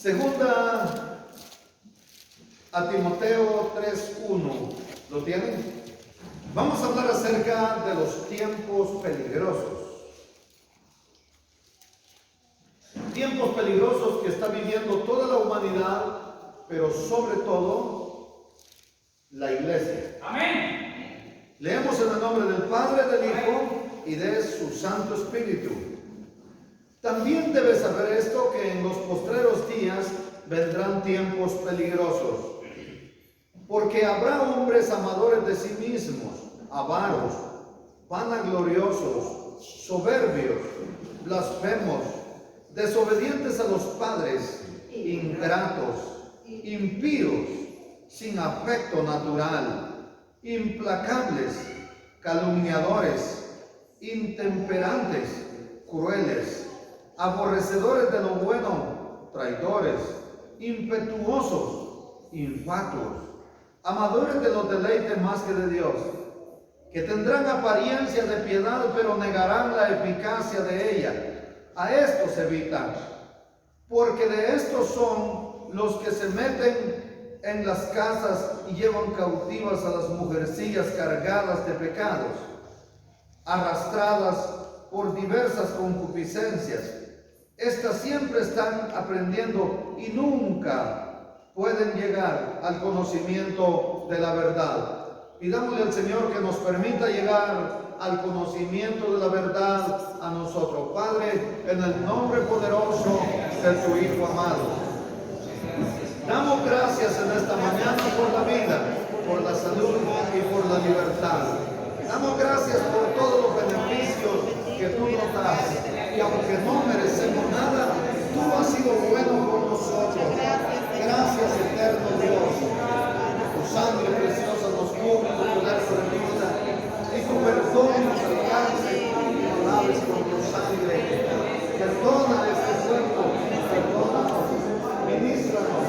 Segunda a Timoteo 3:1. ¿Lo tienen? Vamos a hablar acerca de los tiempos peligrosos. Tiempos peligrosos que está viviendo toda la humanidad, pero sobre todo la iglesia. Amén. Leemos en el nombre del Padre, del Hijo y de su Santo Espíritu. También debes saber esto, que en los postreros días vendrán tiempos peligrosos, porque habrá hombres amadores de sí mismos, avaros, vanagloriosos, soberbios, blasfemos, desobedientes a los padres, ingratos, impíos, sin afecto natural, implacables, calumniadores, intemperantes, crueles, aborrecedores de lo bueno, traidores, impetuosos, infatuos, amadores de los deleites más que de Dios, que tendrán apariencia de piedad, pero negarán la eficacia de ella. A estos evitan, porque de estos son los que se meten en las casas y llevan cautivas a las mujercillas cargadas de pecados, arrastradas por diversas concupiscencias. Estas siempre están aprendiendo y nunca pueden llegar al conocimiento de la verdad. Pidámosle al Señor que nos permita llegar al conocimiento de la verdad a nosotros. Padre, en el nombre poderoso de tu Hijo amado, damos gracias en esta mañana por la vida, por la salud y por la libertad. Damos gracias por todos los beneficios que tú nos das, y aunque no merecemos nada, tú has sido bueno con nosotros. Gracias, eterno Dios. Tu sangre preciosa nos cubre, tu poder redimida, y tu perdón nos alcance y nos laves con tu sangre. Perdona este pueblo, perdónanos, ministranos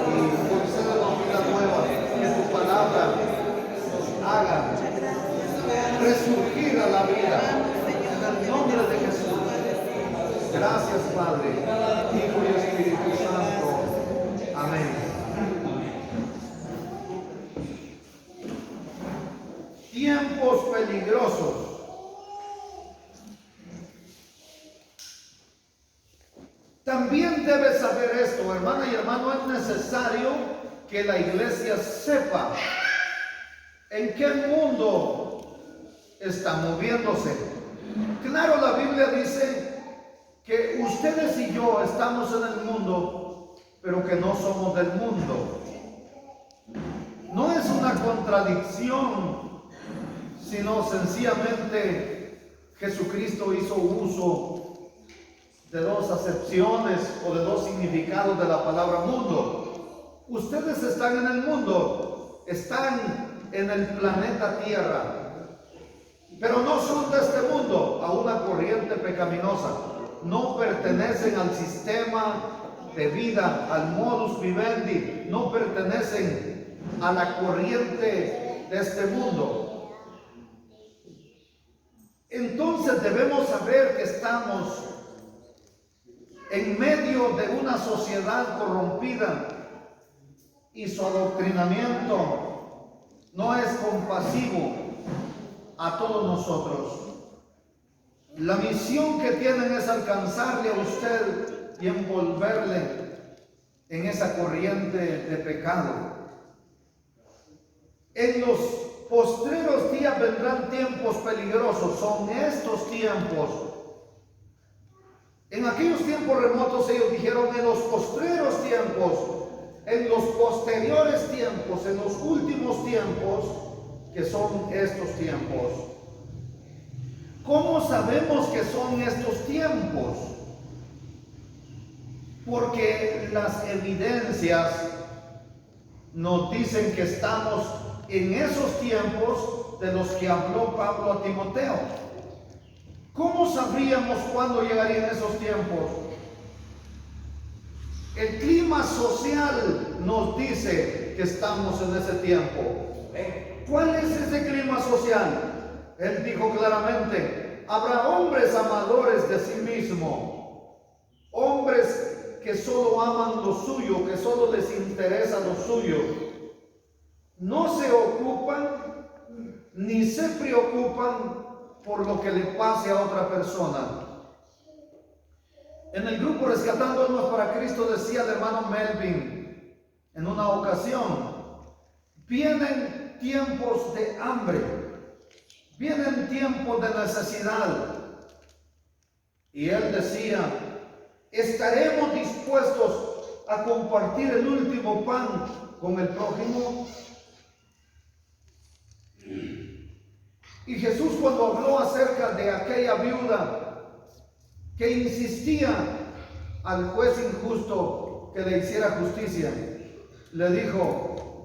y concédenos vida nueva, que tu palabra nos haga resurgir a la vida en el nombre de Jesús. Gracias, Padre, Hijo y Espíritu Santo. Amén. Tiempos peligrosos. También debes saber esto, hermana y hermano, es necesario que la iglesia sepa en qué mundo está moviéndose. Claro, la Biblia dice que ustedes y yo estamos en el mundo, pero que no somos del mundo. No es una contradicción, sino sencillamente Jesucristo hizo uso de dos acepciones o de dos significados de la palabra mundo. Ustedes están en el mundo, están en el planeta Tierra, pero no son de este mundo, a una corriente pecaminosa. No pertenecen al sistema de vida, al modus vivendi, no pertenecen a la corriente de este mundo. Entonces debemos saber que estamos en medio de una sociedad corrompida y su adoctrinamiento no es compasivo a todos nosotros. La misión que tienen es alcanzarle a usted y envolverle en esa corriente de pecado. En los postreros días vendrán tiempos peligrosos. Son estos tiempos. En aquellos tiempos remotos ellos dijeron en los postreros tiempos, en los posteriores tiempos, en los últimos tiempos, que son estos tiempos. ¿Cómo sabemos que son estos tiempos? Porque las evidencias nos dicen que estamos en esos tiempos de los que habló Pablo a Timoteo. ¿Cómo sabríamos cuándo llegarían esos tiempos? El clima social nos dice que estamos en ese tiempo. ¿Cuál es ese clima social? Él dijo claramente, habrá hombres amadores de sí mismos, hombres que solo aman lo suyo, que solo les interesa lo suyo. No se ocupan ni se preocupan por lo que le pase a otra persona. En el grupo Rescatando Almas para Cristo decía el hermano Melvin en una ocasión: vienen tiempos de hambre, vienen tiempos de necesidad. Y él decía: ¿estaremos dispuestos a compartir el último pan con el prójimo? Y Jesús, cuando habló acerca de aquella viuda que insistía al juez injusto que le hiciera justicia, le dijo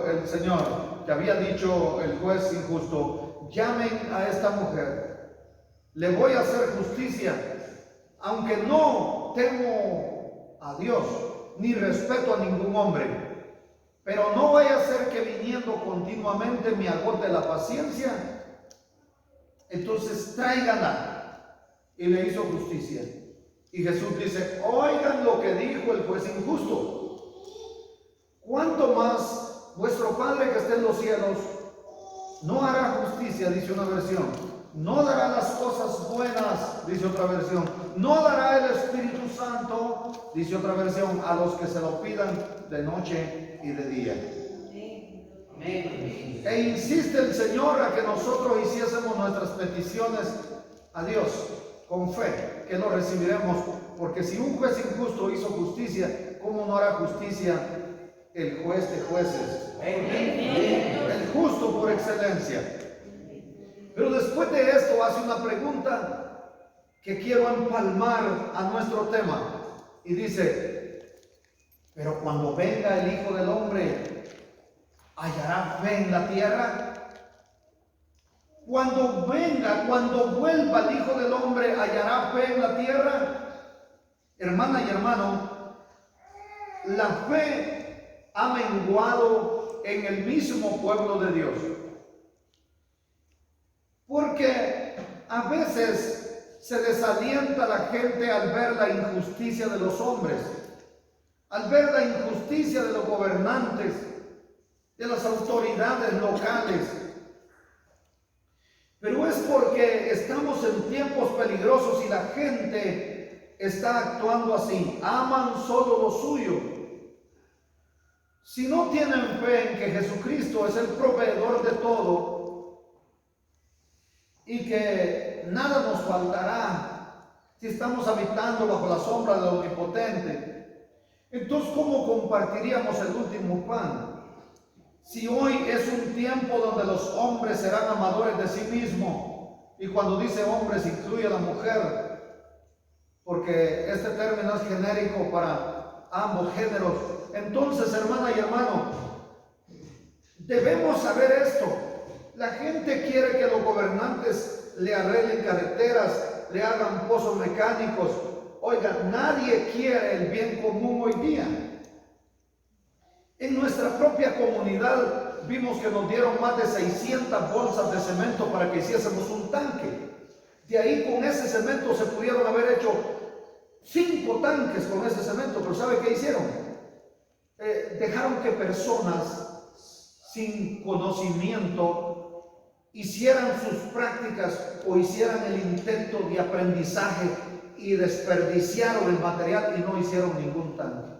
el Señor, que había dicho el juez injusto: llamen a esta mujer, le voy a hacer justicia, aunque no temo a Dios ni respeto a ningún hombre, pero no vaya a ser que viniendo continuamente me agote la paciencia. Entonces tráiganla. Y le hizo justicia. Y Jesús dice: oigan lo que dijo el juez injusto. ¿Cuánto más vuestro Padre que está en los cielos no hará justicia? Dice una versión. No dará las cosas buenas, dice otra versión. No dará el Espíritu Santo, dice otra versión, a los que se lo pidan de noche y de día. Amén. E insiste el Señor a que nosotros hiciésemos nuestras peticiones a Dios con fe, que lo recibiremos, porque si un juez injusto hizo justicia, ¿cómo no hará justicia el juez de jueces? El justo por excelencia. Pero después de esto hace una pregunta que quiero empalmar a nuestro tema, y dice: pero cuando venga el Hijo del Hombre, ¿hallará fe en la tierra? Cuando vuelva el Hijo del Hombre, ¿hallará fe en la tierra? Hermana y hermano, la fe ha menguado en el mismo pueblo de Dios, porque a veces se desalienta la gente al ver la injusticia de los hombres, al ver la injusticia de los gobernantes, de las autoridades locales. Pero es porque estamos en tiempos peligrosos y la gente está actuando así. Aman solo lo suyo. Si no tienen fe en que Jesucristo es el proveedor de todo y que nada nos faltará si estamos habitando bajo la sombra del Omnipotente, entonces ¿cómo compartiríamos el último pan? Si hoy es un tiempo donde los hombres serán amadores de sí mismos, y cuando dice hombres incluye a la mujer, porque este término es genérico para ambos géneros, entonces, hermana y hermano, debemos saber esto. La gente quiere que los gobernantes le arreglen carreteras, le hagan pozos mecánicos. Oiga, nadie quiere el bien común hoy día. En nuestra propia comunidad vimos que nos dieron más de 600 bolsas de cemento para que hiciésemos un tanque. De ahí, con ese cemento se pudieron haber hecho 5 tanques con ese cemento, pero ¿sabe qué hicieron? Dejaron que personas sin conocimiento hicieran sus prácticas o hicieran el intento de aprendizaje y desperdiciaron el material y no hicieron ningún tanque.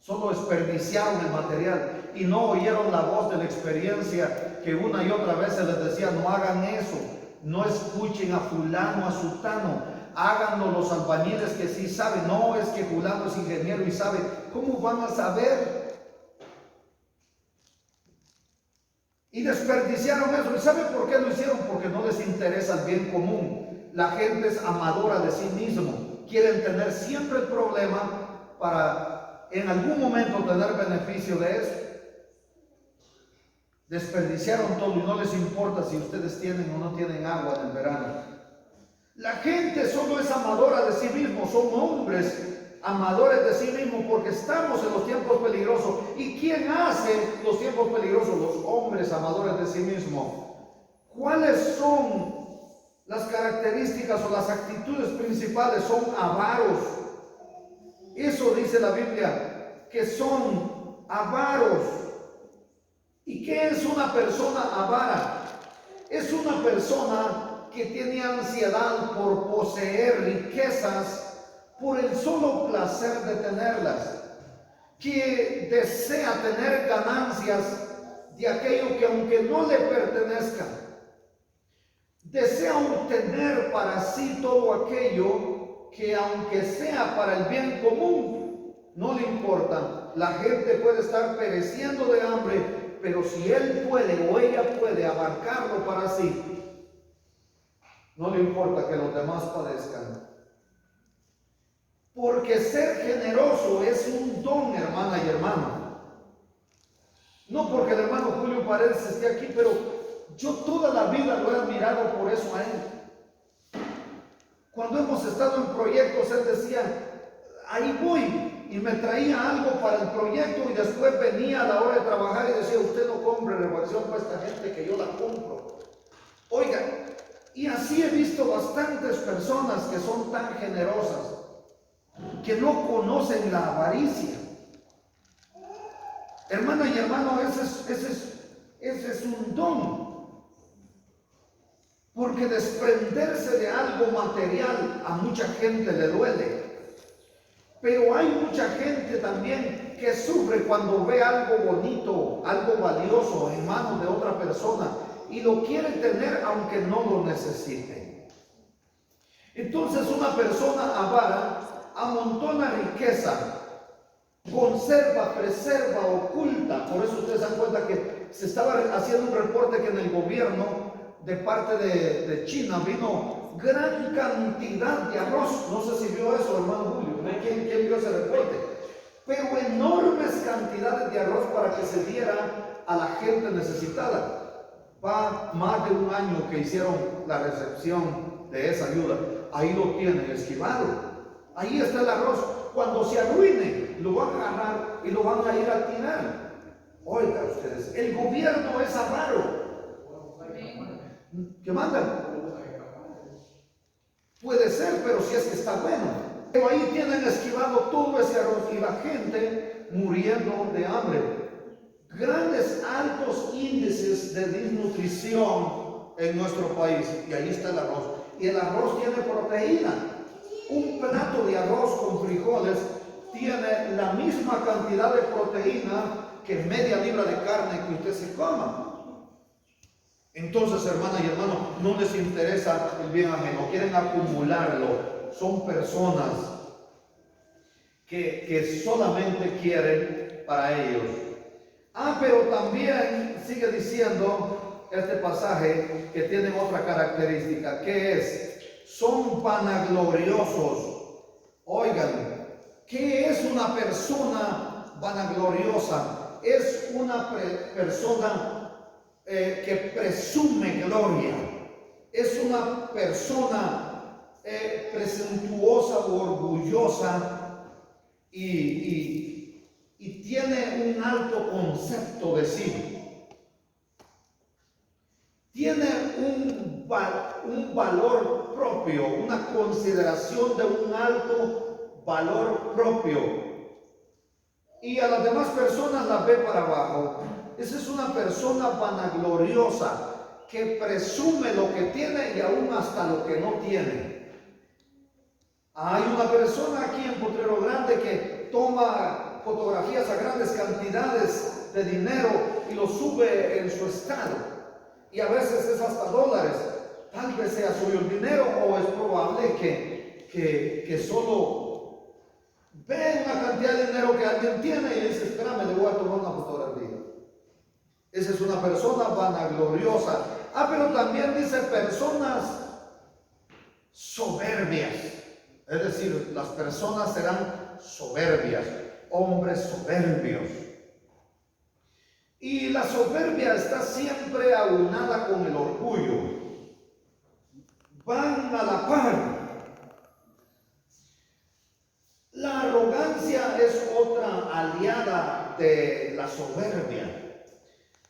Solo desperdiciaron el material y no oyeron la voz de la experiencia que una y otra vez se les decía: no hagan eso, no escuchen a fulano, a sutano, háganlo los albañiles que sí saben. No, es que fulano es ingeniero y sabe. ¿Cómo van a saber? Y desperdiciaron eso. ¿Y sabe por qué lo hicieron? Porque no les interesa el bien común. La gente es amadora de sí mismo, quieren tener siempre el problema para en algún momento tener beneficio de eso. Desperdiciaron todo y no les importa si ustedes tienen o no tienen agua en el verano. La gente solo es amadora de sí mismo. Son hombres amadores de sí mismos porque estamos en los tiempos peligrosos. ¿Y quién hace los tiempos peligrosos? Los hombres amadores de sí mismos. ¿Cuáles son las características o las actitudes principales? Son avaros. Eso dice la Biblia, que son avaros. ¿Y qué es una persona avara? Es una persona que tiene ansiedad por poseer riquezas por el solo placer de tenerlas, que desea tener ganancias de aquello que aunque no le pertenezca, desea obtener para sí todo aquello que aunque sea para el bien común, no le importa. La gente puede estar pereciendo de hambre, pero si él puede o ella puede abarcarlo para sí, no le importa que los demás padezcan. Porque ser generoso es un don, hermana y hermano. No porque el hermano Julio Paredes esté aquí, pero yo toda la vida lo he admirado por eso a él. Cuando hemos estado en proyectos, él decía, ahí voy, y me traía algo para el proyecto, y después venía a la hora de trabajar y decía, usted no compre refacción para esta gente, que yo la compro. Oiga, y así he visto bastantes personas que son tan generosas, que no conocen la avaricia. Hermana y hermano, ese es un don. Porque desprenderse de algo material a mucha gente le duele. Pero hay mucha gente también que sufre cuando ve algo bonito, algo valioso en manos de otra persona y lo quiere tener aunque no lo necesite. Entonces una persona avara amontona riqueza, conserva, preserva, oculta. Por eso ustedes se dan cuenta que se estaba haciendo un reporte que en el gobierno de parte de China vino gran cantidad de arroz. No sé si vio eso, hermano Julio. ¿Quién vio ese reporte? Pero enormes cantidades de arroz para que se diera a la gente necesitada. Va más de un año que hicieron la recepción de esa ayuda. Ahí lo tienen esquivado. Ahí está el arroz. Cuando se arruine, lo van a agarrar y lo van a ir a tirar. Oiga ustedes, el gobierno es avaro. ¿Qué mandan? Puede ser, pero si es que está bueno. Pero ahí tienen esquivado todo ese arroz y la gente muriendo de hambre. Grandes, altos índices de desnutrición en nuestro país. Y ahí está el arroz. Y el arroz tiene proteína. Un plato de arroz con frijoles tiene la misma cantidad de proteína que media libra de carne que usted se coma. Entonces, hermana y hermano, no les interesa el bien ajeno, quieren acumularlo. Son personas que solamente quieren para ellos. Pero también sigue diciendo este pasaje que tiene otra característica, que es, son vanagloriosos. Oigan, ¿qué es una persona vanagloriosa? Es una persona que presume gloria. Es una persona presuntuosa o orgullosa y tiene un alto concepto de sí. Tiene un valor propio, una consideración de un alto valor propio. Y a las demás personas las ve para abajo. Esa es una persona vanagloriosa que presume lo que tiene y aún hasta lo que no tiene. Hay una persona aquí en Potrero Grande que toma fotografías a grandes cantidades de dinero y lo sube en su estado. Y a veces es hasta dólares. Tal vez sea suyo el dinero o es probable que solo ve una cantidad de dinero que alguien tiene y dice, espérame, le voy a tomar una fotografía. Esa es una persona vanagloriosa. Pero también dice personas soberbias. Es decir, las personas serán soberbias, hombres soberbios. Y la soberbia está siempre aunada con el orgullo. Van a la par. La arrogancia es otra aliada de la soberbia.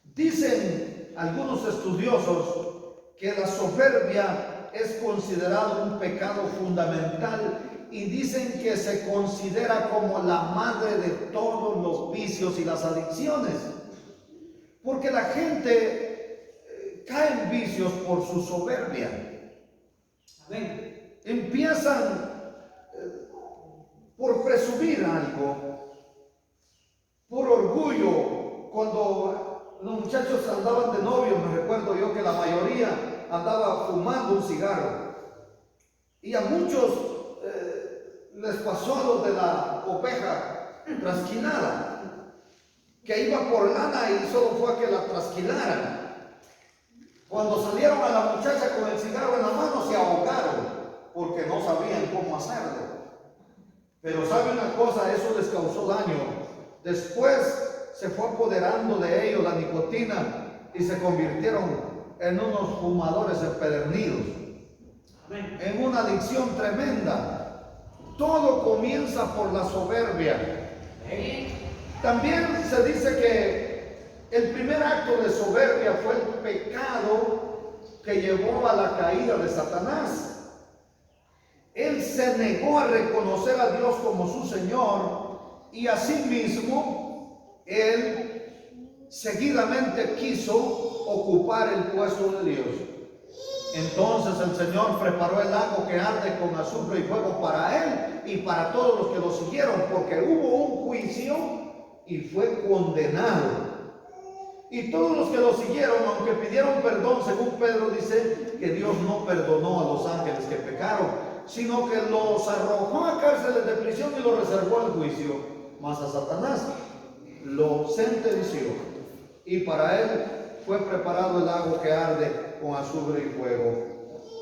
Dicen algunos estudiosos que la soberbia es considerado un pecado fundamental y dicen que se considera como la madre de todos los vicios y las adicciones, porque la gente cae en vicios por su soberbia. Amén. Empiezan por presumir algo, por orgullo. Cuando los muchachos andaban de novio, me recuerdo yo que la mayoría andaba fumando un cigarro, y a muchos les pasó lo de la oveja trasquilada, que iba por lana y solo fue a que la trasquilaran. Cuando salieron a la muchacha con el cigarro en la mano, se ahogaron porque no sabían cómo hacerlo. Pero sabe una cosa, eso les causó daño. Después se fue apoderando de ellos la nicotina y se convirtieron en unos fumadores empedernidos, en una adicción tremenda. Todo comienza por la soberbia. También se dice que el primer acto de soberbia fue el pecado que llevó a la caída de Satanás. Él se negó a reconocer a Dios como su Señor, y asimismo él seguidamente quiso ocupar el puesto de Dios. Entonces el Señor preparó el lago que arde con azufre y fuego para él y para todos los que lo siguieron, porque hubo un juicio y fue condenado. Y todos los que lo siguieron, aunque pidieron perdón, según Pedro dice que Dios no perdonó a los ángeles que pecaron, sino que los arrojó a cárceles de prisión y los reservó al juicio. Mas a Satanás lo sentenció, y para él fue preparado el lago que arde con azufre y fuego.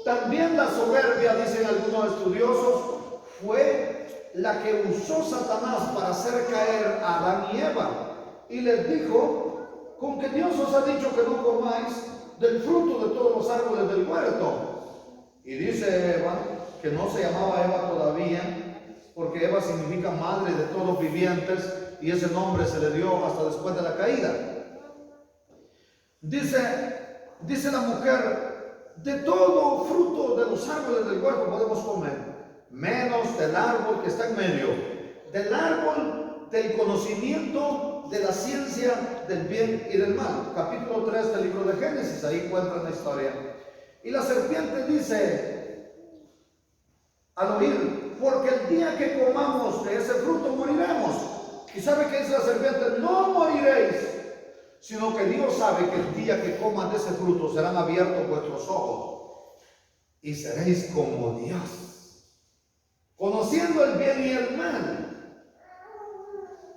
También la soberbia, dicen algunos estudiosos, fue la que usó Satanás para hacer caer a Adán y Eva, y les dijo: con que Dios os ha dicho que no comáis del fruto de todos los árboles del huerto. Y dice Eva, que no se llamaba Eva todavía, porque Eva significa madre de todos los vivientes, y ese nombre se le dio hasta después de la caída. Dice la mujer: de todo fruto de los árboles del huerto podemos comer, menos del árbol que está en medio, del árbol del conocimiento de la ciencia del bien y del mal. Capítulo 3 del libro de Génesis, ahí encuentran la historia. Y la serpiente dice al oír: porque el día que comamos de ese fruto moriremos. ¿Y sabe qué dice la serpiente? No moriréis, sino que Dios sabe que el día que coman de ese fruto serán abiertos vuestros ojos y seréis como Dios, conociendo el bien y el mal.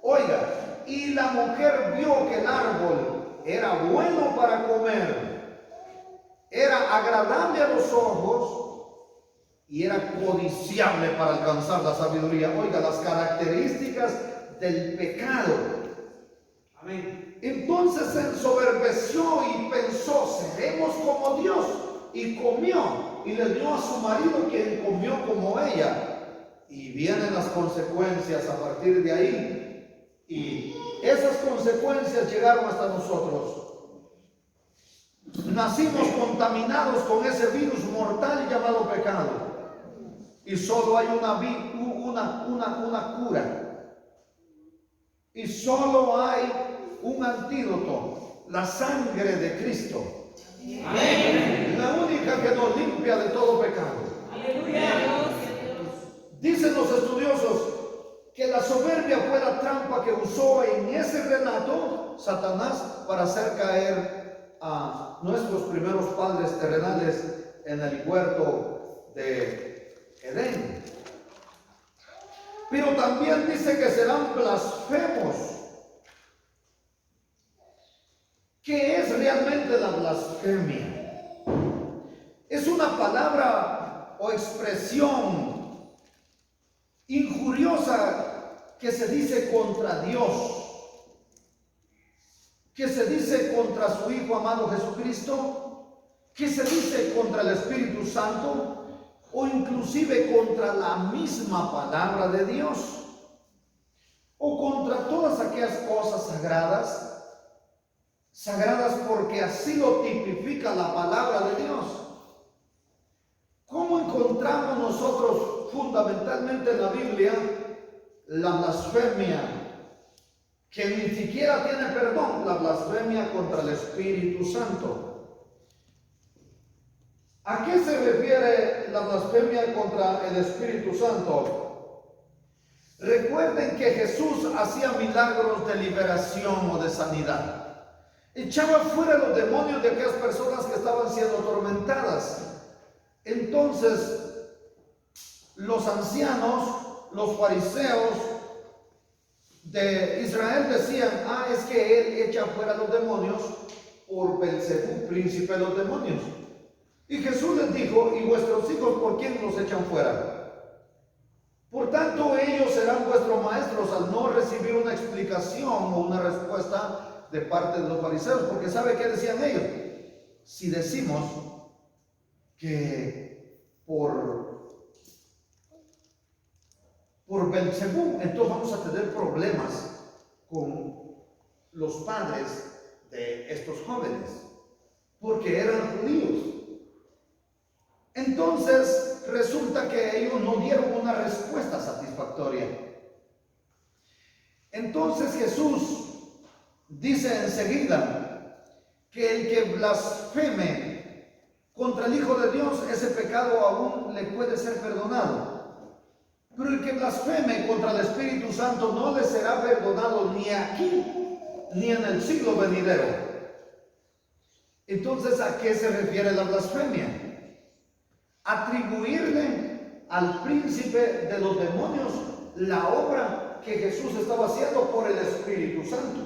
Oiga, y la mujer vio que el árbol era bueno para comer, era agradable a los ojos y era codiciable para alcanzar la sabiduría. Oiga, las características del pecado. Amén. Entonces se ensoberbeció y pensó: seremos como Dios, y comió, y le dio a su marido, quien comió como ella. Y vienen las consecuencias a partir de ahí, y esas consecuencias llegaron hasta nosotros. Nacimos contaminados con ese virus mortal llamado pecado, y solo hay una cura, y solo hay un antídoto: la sangre de Cristo. Amén. La única que nos limpia de todo pecado. Aleluya. Dicen los estudiosos que la soberbia fue la trampa que usó en ese relato Satanás para hacer caer a nuestros primeros padres terrenales en el huerto de Edén. Pero también dice que serán blasfemos. ¿Qué es realmente la blasfemia? Es una palabra o expresión injuriosa que se dice contra Dios, que se dice contra su Hijo amado Jesucristo, que se dice contra el Espíritu Santo, o inclusive contra la misma palabra de Dios, o contra todas aquellas cosas sagradas porque así lo tipifica la palabra de Dios. ¿Cómo encontramos nosotros fundamentalmente en la Biblia, la blasfemia, que ni siquiera tiene perdón, la blasfemia contra el Espíritu Santo. ¿A qué se refiere la blasfemia contra el Espíritu Santo? Recuerden que Jesús hacía milagros de liberación o de sanidad. Echaba fuera los demonios de aquellas personas que estaban siendo atormentadas. Entonces, los ancianos, los fariseos de Israel decían: es que él echa fuera los demonios por Belcebú, príncipe de los demonios. Y Jesús les dijo: ¿y vuestros hijos por quién los echan fuera? Por tanto, ellos serán vuestros maestros al no recibir una explicación o una respuesta de parte de los fariseos. Porque ¿sabe qué decían ellos? Si decimos que por Belcebú, entonces vamos a tener problemas con los padres de estos jóvenes, porque eran judíos. Entonces resulta que ellos no dieron una respuesta satisfactoria. Entonces Jesús dice enseguida que el que blasfeme contra el Hijo de Dios, ese pecado aún le puede ser perdonado. Pero el que blasfeme contra el Espíritu Santo no le será perdonado ni aquí ni en el siglo venidero. Entonces, ¿a qué se refiere la blasfemia? Atribuirle al príncipe de los demonios la obra que Jesús estaba haciendo por el Espíritu Santo.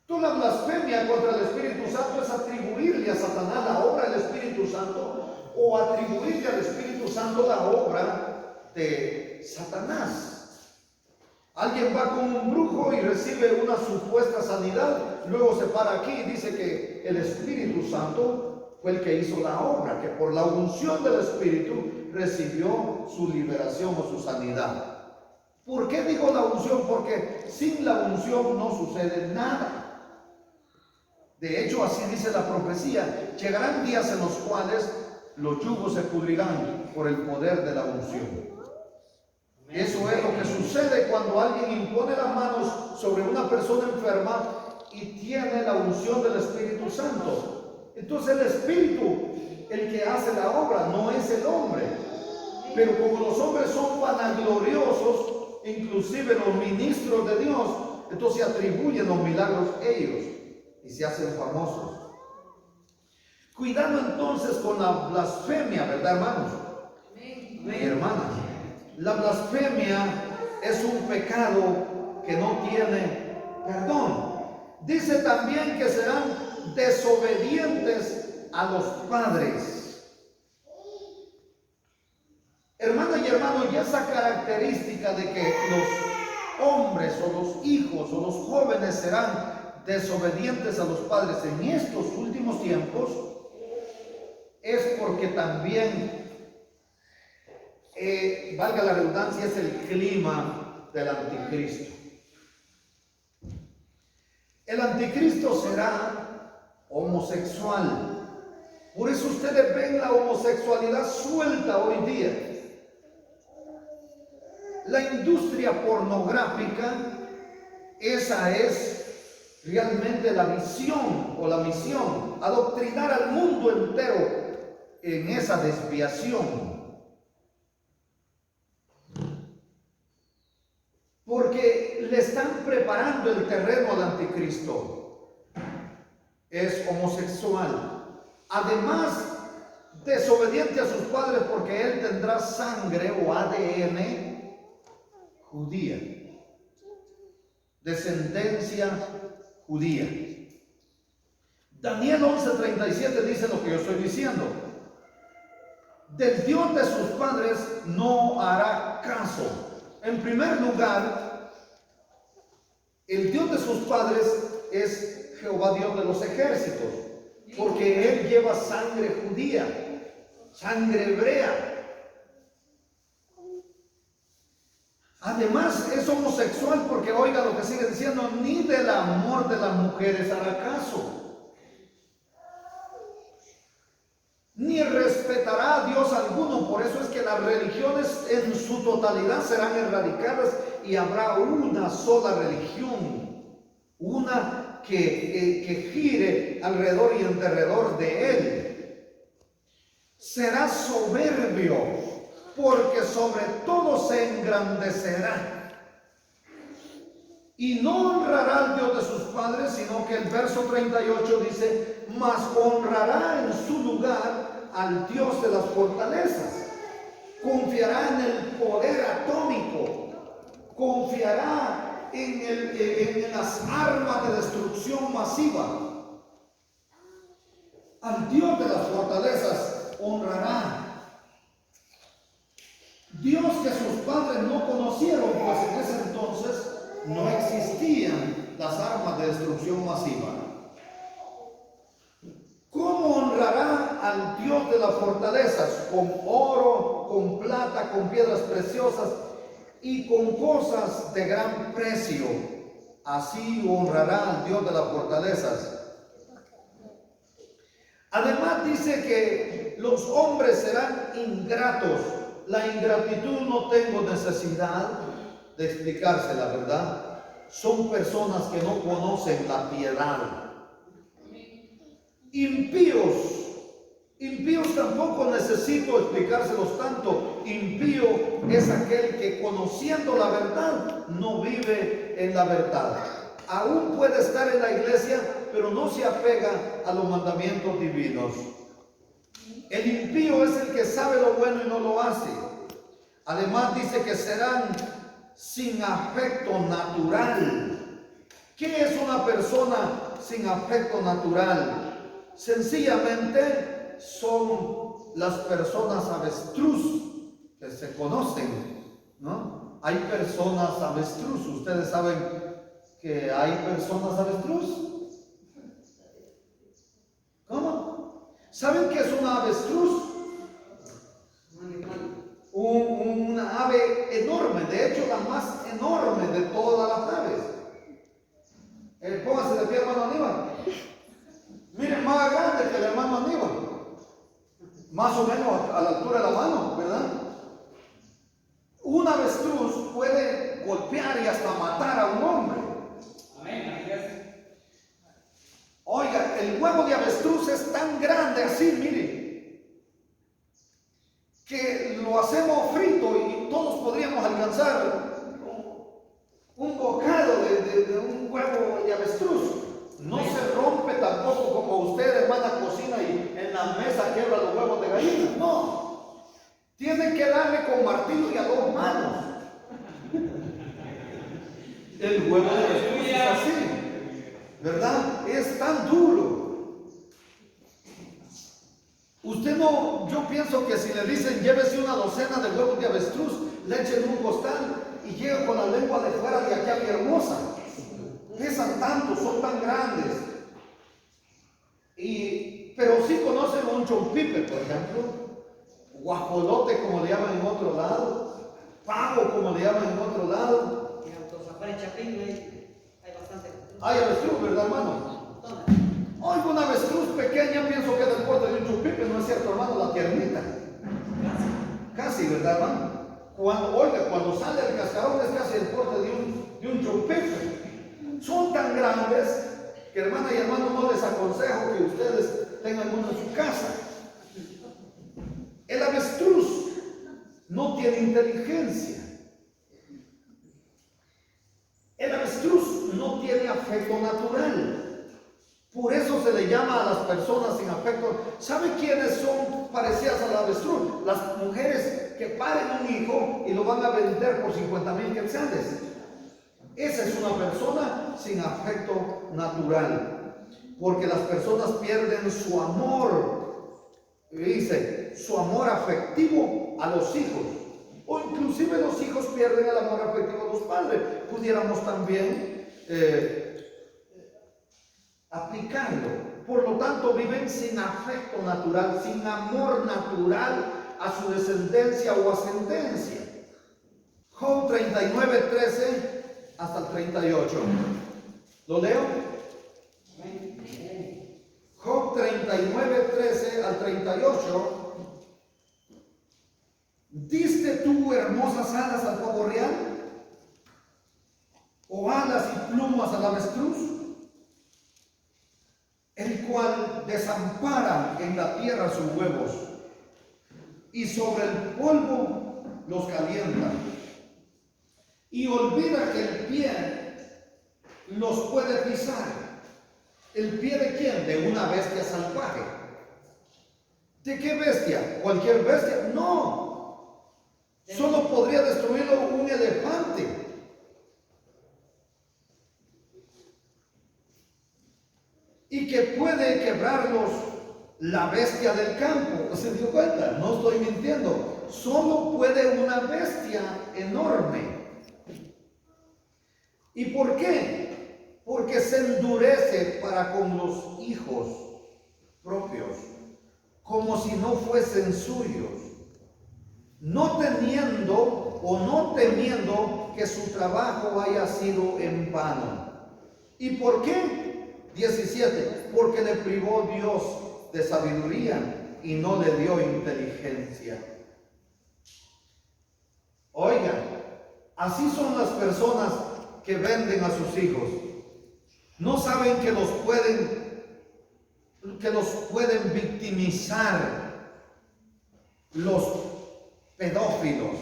Toda la blasfemia contra el Espíritu Santo es atribuirle a Satanás la obra del Espíritu Santo, o atribuirle al Espíritu Santo la obra de Satanás. Alguien va con un brujo y recibe una supuesta sanidad, luego se para aquí y dice que el Espíritu Santo fue el que hizo la obra, que por la unción del Espíritu recibió su liberación o su sanidad. ¿Por qué digo la unción? Porque sin la unción no sucede nada. De hecho, así dice la profecía: llegarán días en los cuales los yugos se pudrirán por el poder de la unción. Eso es lo que sucede cuando alguien impone las manos sobre una persona enferma y tiene la unción del Espíritu Santo. Entonces el Espíritu, el que hace la obra, no es el hombre. Pero como los hombres son vanagloriosos, inclusive los ministros de Dios, entonces atribuyen los milagros ellos y se hacen famosos. Cuidado entonces con la blasfemia, ¿verdad, hermanos? Y hermanas, la blasfemia es un pecado que no tiene perdón. Dice también que serán desobedientes a los padres. Hermana y hermano, y esa característica de que los hombres o los hijos o los jóvenes serán desobedientes a los padres en estos últimos tiempos, es porque también, valga la redundancia, es el clima del anticristo. El anticristo será homosexual. Por eso ustedes ven la homosexualidad suelta hoy día. La industria pornográfica, esa es realmente la visión o la misión: adoctrinar al mundo entero en esa desviación. Porque le están preparando el terreno al anticristo. Es homosexual. Además, desobediente a sus padres, porque él tendrá sangre o ADN judía, descendencia judía. Daniel 11:37 dice lo que yo estoy diciendo: del Dios de sus padres no hará caso. En primer lugar, el Dios de sus padres es Jehová Dios de los ejércitos, porque él lleva sangre judía, sangre hebrea. Además es homosexual porque, oiga lo que sigue diciendo: ni del amor de las mujeres hará caso, ni respetará a Dios alguno. Por eso es que las religiones en su totalidad serán erradicadas y habrá una sola religión, una que gire alrededor y en derredor de él. Será soberbio, porque sobre todo se engrandecerá. Y no honrará al Dios de sus padres, sino que el verso 38 dice, mas honrará en su lugar al Dios de las fortalezas. Confiará en el poder atómico, confiará en las armas de destrucción masiva. Al Dios de las fortalezas honrará. Dios que sus padres no conocieron, pues en ese entonces no existían las armas de destrucción masiva. ¿Cómo honrará al Dios de las fortalezas? Con oro, con plata, con piedras preciosas y con cosas de gran precio. Así honrará al Dios de las fortalezas. Además dice que los hombres serán ingratos. La ingratitud no tengo necesidad de explicársela, ¿verdad? Son personas que no conocen la piedad. Impíos tampoco necesito explicárselos tanto. Impío es aquel que conociendo la verdad no vive en la verdad. Aún puede estar en la iglesia, pero no se apega a los mandamientos divinos. El impío es el que sabe lo bueno y no lo hace. Además dice que serán sin afecto natural. ¿Qué es una persona sin afecto natural? Sencillamente son las personas avestruz que se conocen, ¿no? Hay personas avestruz. ¿Ustedes saben que hay personas avestruz? ¿Cómo? ¿Saben qué es una avestruz? Una ave enorme, de hecho la más enorme de todas las aves. Póngase de pie, hermano Aníbal. Miren, más grande que el hermano Aníbal, más o menos a la altura de la mano, ¿verdad? Un avestruz puede golpear y hasta matar a un hombre. Oiga, el huevo de avestruz es tan grande así, mire, que lo hacemos frito y todos podríamos alcanzar un bocado de un huevo de avestruz. No se rompe tampoco como usted, hermana, cocina y en la mesa quiebra los huevos de gallina. No, tiene que darle con martillo y a dos manos. El huevo de avestruz es así, ¿verdad? Es tan duro. Usted no, yo pienso que si le dicen llévese una docena de huevos de avestruz, le echen un costal y llega con la lengua de fuera de aquí a Villahermosa. Pesan tanto, son tan grandes. Pero sí conocen un chompipe, por ejemplo, guajolote como le llaman en otro lado, pavo como le llaman en otro lado. En Autosafari Chapín hay bastante. Hay avestruz, ¿verdad, hermano? Oiga, una avestruz pequeña, pienso que es del porte de un chompipe, ¿no es cierto, hermano? La tiernita. Casi, ¿verdad, hermano? Cuando sale el cascarón es casi el porte de un chompipe. Son tan grandes que, hermana y hermano, no les aconsejo que ustedes tengan uno en su casa. El avestruz no tiene inteligencia. El avestruz no tiene afecto natural. Por eso se le llama a las personas sin afecto. ¿Sabe quiénes son parecidas al avestruz? Las mujeres que paren un hijo y lo van a vender por 50,000 quetzales. Esa es una persona sin afecto natural, porque las personas pierden su amor, dice, su amor afectivo a los hijos, o inclusive los hijos pierden el amor afectivo a los padres. Pudiéramos también aplicarlo. Por lo tanto, viven sin afecto natural, sin amor natural a su descendencia o ascendencia. Job 39:13 hasta el 38. ¿Lo leo? Job 39:13 al 38. ¿Diste tú hermosas alas al pavo real? ¿O alas y plumas al avestruz? El cual desampara en la tierra sus huevos y sobre el polvo los calienta, y olvida que el pie los puede pisar. ¿El pie de quién? De una bestia salvaje. ¿De qué bestia? ¿Cualquier bestia? No. Solo podría destruirlo un elefante. Y que puede quebrarlos la bestia del campo. ¿Se dio cuenta? No estoy mintiendo. Solo puede una bestia enorme. ¿Y por qué? Porque se endurece para con los hijos propios, como si no fuesen suyos, no teniendo o no temiendo que su trabajo haya sido en vano. ¿Y por qué? 17. Porque le privó Dios de sabiduría y no le dio inteligencia. Oigan, así son las personas que venden a sus hijos. No saben que los pueden victimizar los pedófilos.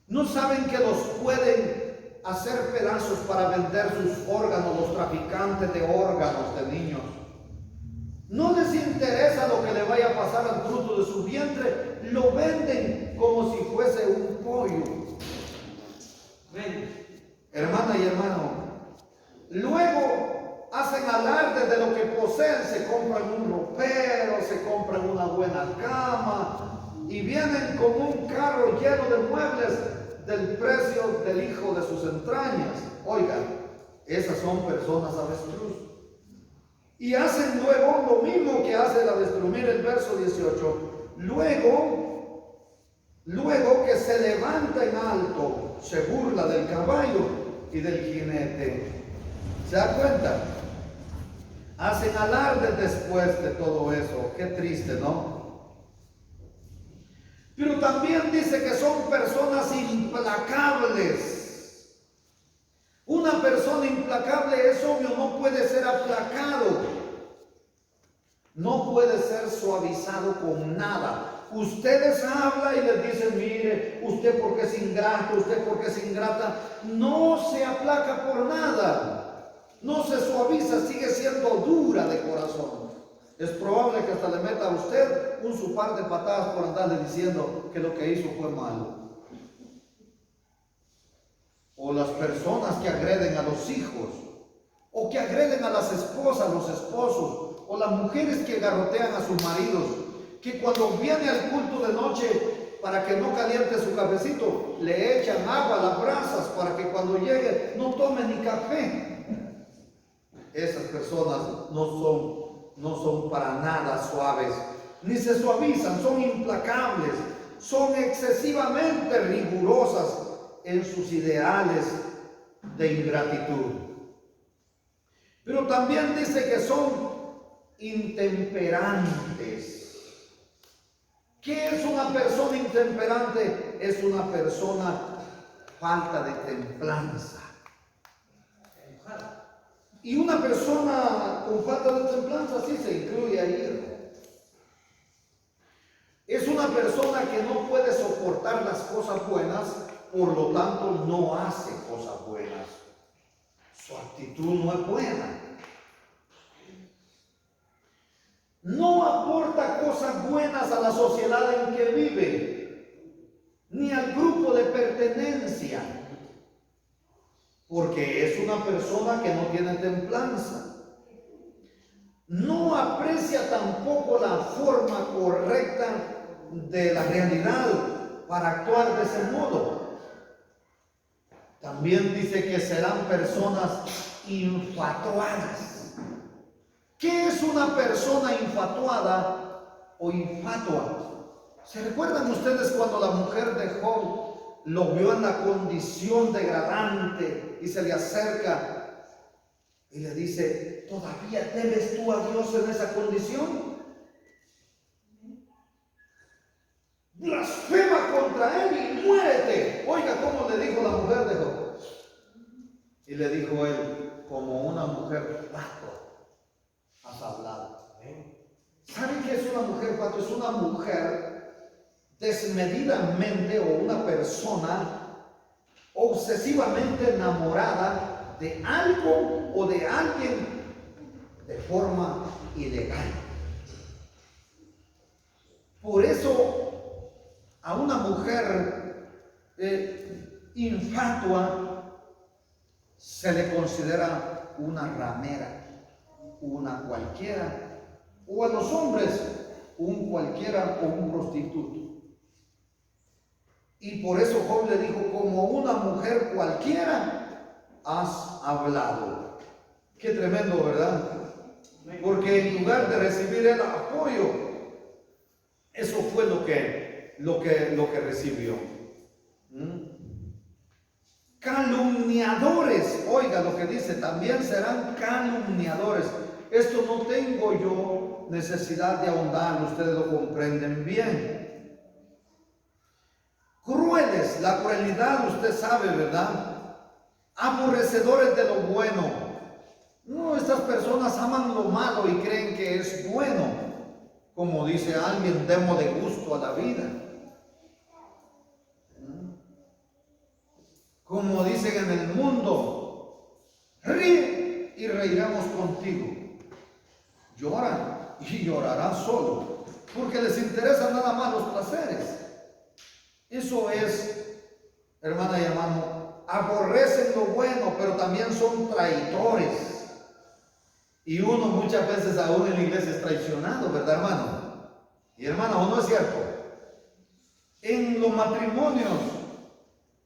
No saben que los pueden hacer pedazos para vender sus órganos, los traficantes de órganos de niños. No les interesa lo que le vaya a pasar al fruto de su vientre. Lo venden como si fuese un pollo. Ven. Hermana y hermano, luego hacen alarde de lo que poseen, se compran un ropero, se compran una buena cama y vienen con un carro lleno de muebles del precio del hijo de sus entrañas. Oigan, esas son personas avestruz. Y hacen luego lo mismo que hace el avestruz. Mire el verso 18. Luego que se levanta en alto, se burla del caballo y del jinete. ¿Se da cuenta? Hacen alarde después de todo eso. Qué triste, ¿no? Pero también dice que son personas implacables. Una persona implacable, es obvio, no puede ser aplacado. No puede ser suavizado con nada. Ustedes hablan y les dicen, mire, usted porque es ingrato, usted porque es ingrata. No se aplaca por nada. No se suaviza, sigue siendo dura de corazón. Es probable que hasta le meta a usted un su par de patadas por andarle diciendo que lo que hizo fue malo. O las personas que agreden a los hijos, o que agreden a las esposas, los esposos, o las mujeres que garrotean a sus maridos, que cuando viene al culto de noche, para que no caliente su cafecito, le echan agua a las brasas para que cuando llegue no tome ni café. Esas personas no son para nada suaves, ni se suavizan, son implacables, son excesivamente rigurosas en sus ideales de ingratitud. Pero también dice que son intemperantes. ¿Qué es una persona intemperante? Es una persona falta de templanza. Y una persona con falta de templanza sí se incluye ahí. Es una persona que no puede soportar las cosas buenas, por lo tanto no hace cosas buenas. Su actitud no es buena. No aporta cosas buenas a la sociedad en que vive, ni al grupo de pertenencia, porque es una persona que no tiene templanza. No aprecia tampoco la forma correcta de la realidad para actuar de ese modo. También dice que serán personas infatuadas. ¿Qué es una persona infatuada o infatua? ¿Se recuerdan ustedes cuando la mujer de Job lo vio en la condición degradante y se le acerca y le dice, ¿todavía temes tú a Dios en esa condición? blasfema contra él y muérete. Oiga cómo le dijo la mujer de Job. Y le dijo él, como una mujer pato has hablado. ¿Saben qué es una mujer pato? Es una mujer desmedidamente, o una persona obsesivamente enamorada de algo o de alguien de forma ilegal. Por eso a una mujer infatua se le considera una ramera, una cualquiera, o a los hombres un cualquiera o un prostituto. Y por eso Job le dijo, como una mujer cualquiera has hablado. Qué tremendo, ¿verdad? Porque en lugar de recibir el apoyo, eso fue lo que recibió. Calumniadores, oiga lo que dice, también serán calumniadores. Esto no tengo yo necesidad de ahondar, ustedes lo comprenden bien. Crueles, la crueldad usted sabe, ¿verdad? Aborrecedores de lo bueno. No, estas personas aman lo malo y creen que es bueno. Como dice alguien, démosle gusto a la vida. Como dicen en el mundo, ríe y reiremos contigo. Lloran y llorarán solo, porque les interesan nada más los placeres. Eso es, hermana y hermano, aborrecen lo bueno, pero también son traidores. Y uno muchas veces aún en la iglesia es traicionado, ¿verdad, hermano? Y hermana, ¿o no es cierto? En los matrimonios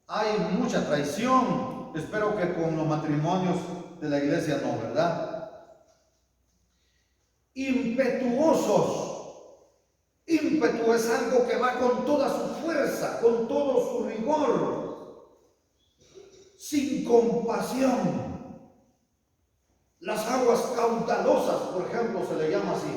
hay mucha traición. Espero que con los matrimonios de la iglesia no, ¿verdad? Impetuosos. Ímpetu es algo que va con toda su fuerza, con todo su rigor, sin compasión. Las aguas caudalosas, por ejemplo, se le llama así.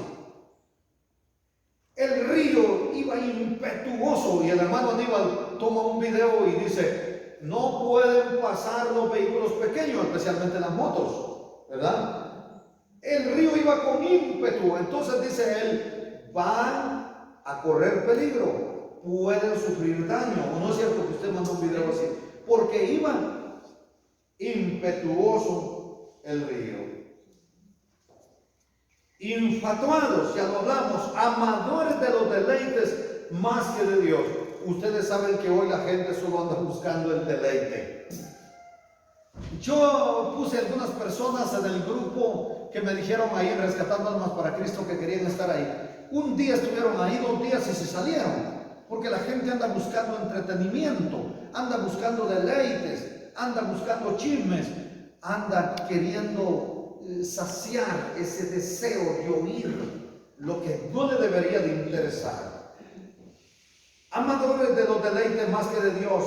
El río iba impetuoso y el hermano Aníbal toma un video y dice, no pueden pasar los vehículos pequeños, especialmente las motos, ¿verdad? El río iba con ímpetu, entonces dice él, van a correr peligro, pueden sufrir daño. ¿O no es cierto que usted mandó un video así? Porque iba impetuoso el río. Infatuados, ya lo hablamos, amadores de los deleites más que de Dios. Ustedes saben que hoy la gente solo anda buscando el deleite. Yo puse algunas personas en el grupo que me dijeron ahí en Rescatando Almas para Cristo que querían estar ahí. Un día estuvieron ahí, 2 días y se salieron. Porque la gente anda buscando entretenimiento, anda buscando deleites, anda buscando chismes, anda queriendo saciar ese deseo de oír lo que no le debería de interesar. Amadores de los deleites más que de Dios,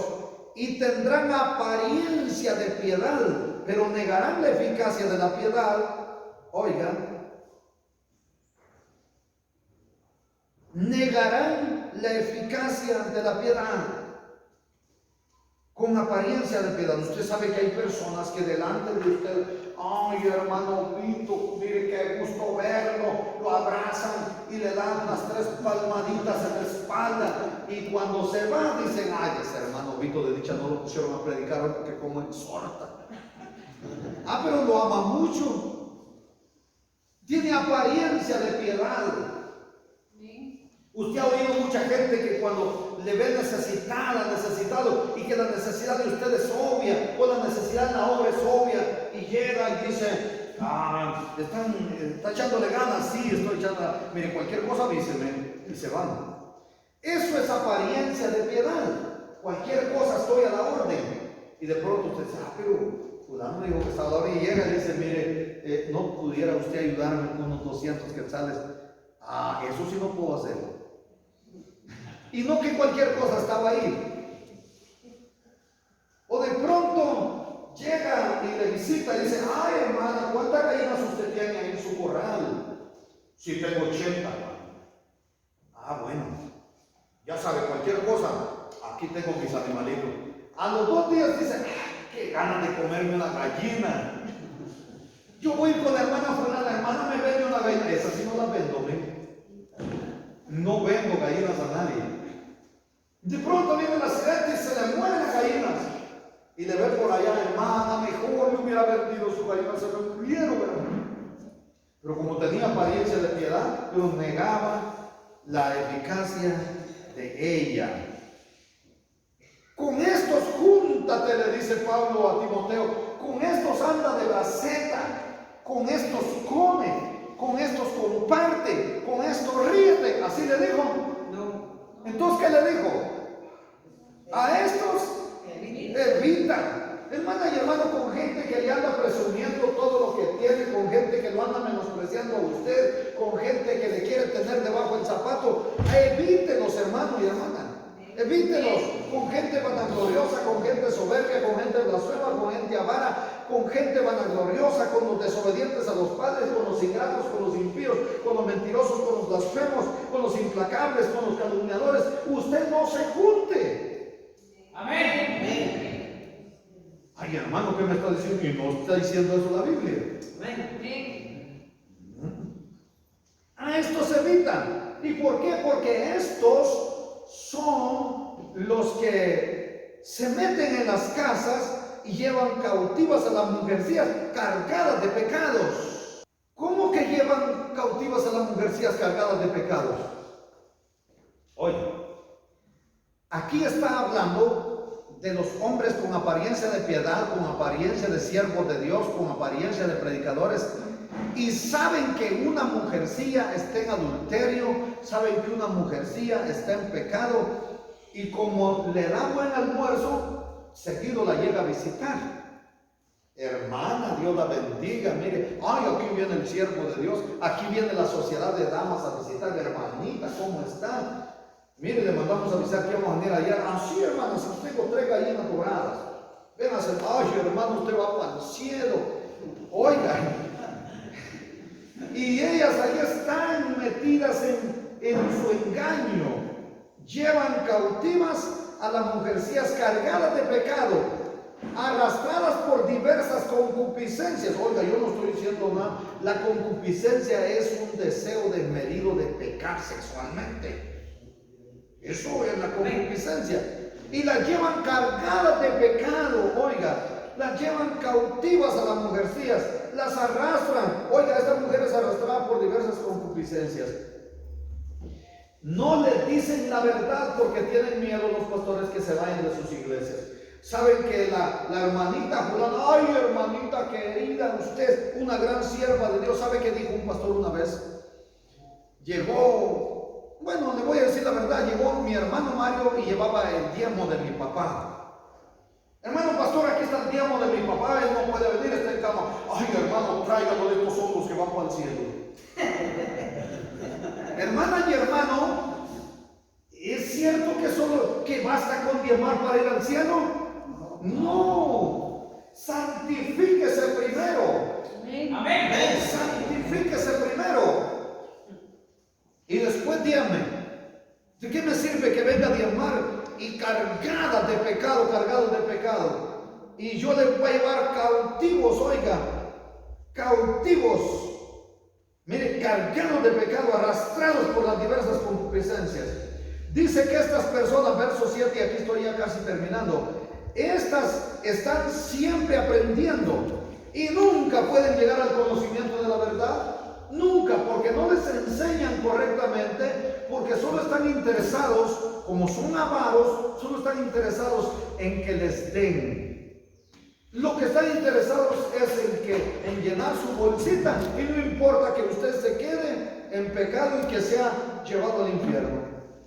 y tendrán apariencia de piedad, pero negarán la eficacia de la piedad. Oiga, negarán la eficacia de la piedad con apariencia de piedad. Usted sabe que hay personas que delante de usted, ay hermano Vito, mire qué gusto verlo, lo abrazan y le dan unas 3 palmaditas en la espalda, y cuando se va dicen, ay, ese hermano Vito de dicha no lo pusieron a predicar hoy porque como exhorta. Ah, pero lo ama mucho, tiene apariencia de piedad. Usted ha oído mucha gente que cuando le ve necesitado, y que la necesidad de usted es obvia, o la necesidad en la obra es obvia, y llega y dice, está echándole ganas, sí, estoy echando, mire, cualquier cosa avíseme, y se van. Eso es apariencia de piedad. Cualquier cosa estoy a la orden. Y de pronto usted dice, pero fulano me dijo que estaba a la orden, y llega y dice, mire, ¿no pudiera usted ayudarme con unos 200 quetzales? Eso sí no puedo hacer. Y no que cualquier cosa estaba ahí. O de pronto llega y le visita y dice, ay hermana, ¿cuántas gallinas usted tiene ahí en su corral? Si tengo 80, hermano. Bueno, ya sabe, cualquier cosa, aquí tengo mis animalitos. A los 2 días dice, ¡ay, qué ganas de comerme una gallina! Yo voy con la hermana fulana, la hermana me vende una gallina. Esa sí no la vendo, no vendo gallinas a nadie. De pronto viene el accidente y se le mueren las gallinas. Y le ve por allá, hermana, mejor yo hubiera vendido su gallina, se me murieron, hermano. Pero como tenía apariencia de piedad, pero negaba la eficacia de ella. Con estos júntate, le dice Pablo a Timoteo, con estos anda de braceta, con estos come, con estos comparte, con estos ríete. Así le dijo. No. Entonces, ¿qué le dijo? A estos evita. Hermana y hermano, con gente que le anda presumiendo todo lo que tiene, con gente que lo anda menospreciando a usted, con gente que le quiere tener debajo del zapato, evítelos, hermano y hermana. Evítelos con gente vanagloriosa, con gente soberbia, con gente blasfema, con gente avara, con gente vanagloriosa, con los desobedientes a los padres, con los ingratos, con los impíos, con los mentirosos, con los blasfemos, con los implacables, con los calumniadores. Usted no se junte. Amén. Ay, hermano, ¿qué me está diciendo? Y no está diciendo eso la Biblia. Amén. A estos evitan. ¿Y por qué? Porque estos son los que se meten en las casas y llevan cautivas a las mujercillas cargadas de pecados. ¿Cómo que llevan cautivas a las mujercillas cargadas de pecados? Oye, aquí está hablando de los hombres con apariencia de piedad, con apariencia de siervos de Dios, con apariencia de predicadores, y saben que una mujercilla está en adulterio, saben que una mujercilla está en pecado, y como le da buen almuerzo, seguido la llega a visitar. Hermana, Dios la bendiga, mire, ay, aquí viene el siervo de Dios, aquí viene la sociedad de damas a visitar, hermanita, ¿cómo está? Mire, le mandamos a avisar que vamos a venir ayer. Así, hermano, si usted tengo 3 gallinas doradas, ven a hacer, ay, hermano, usted va para el cielo. Oiga, y ellas ahí están metidas en su engaño. Llevan cautivas a las mujercillas cargadas de pecado, arrastradas por diversas concupiscencias. Oiga, yo no estoy diciendo nada. La concupiscencia es un deseo desmedido de pecar sexualmente. Eso es la concupiscencia. Y las llevan cargadas de pecado, oiga, las llevan cautivas a las mujercillas, las arrastran. Oiga, esta mujer es arrastrada por diversas concupiscencias. No les dicen la verdad porque tienen miedo los pastores que se vayan de sus iglesias. Saben que la hermanita fulana, ay, hermanita querida, usted una gran sierva de Dios. ¿Sabe qué dijo un pastor una vez? Llegó, bueno, le voy a decir la verdad, llegó mi hermano Mario y llevaba el diezmo de mi papá. Hermano pastor, aquí está el diezmo de mi papá, él no puede venir, está en cama. Ay, hermano, tráigalo de estos hongos que van para el cielo. Hermana y hermano, ¿es cierto que solo que basta con diezmar para ir al cielo? No, santifíquese primero. Amén. Santifíquese primero. Y después diezme. ¿De qué me sirve que venga a diezmar y cargada de pecado, cargado de pecado? Y yo le voy a llevar cautivos, oiga, cautivos. Mire, cargados de pecado, arrastrados por las diversas concupiscencias. Dice que estas personas, verso 7, y aquí estoy ya casi terminando, estas están siempre aprendiendo y nunca pueden llegar al conocimiento de la verdad. Nunca, porque no les enseñan correctamente, porque solo están interesados, como son avaros, solo están interesados en que les den. Lo que están interesados es en llenar su bolsita, y no importa que usted se quede en pecado y que sea llevado al infierno.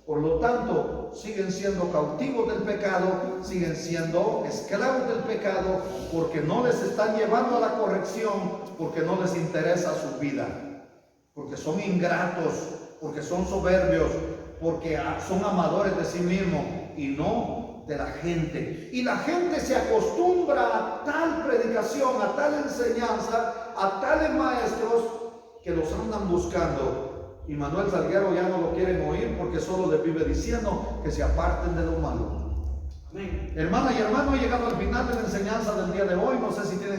Por lo tanto, siguen siendo cautivos del pecado, siguen siendo esclavos del pecado, porque no les están llevando a la corrección, porque no les interesa su vida, porque son ingratos, porque son soberbios, porque son amadores de sí mismos y no de la gente. Y la gente se acostumbra a tal predicación, a tal enseñanza, a tales maestros que los andan buscando y Manuel Salguero ya no lo quieren oír porque solo les vive diciendo que se aparten de lo malo. Amén. Hermana y hermano, he llegado al final de la enseñanza del día de hoy. No sé si tiene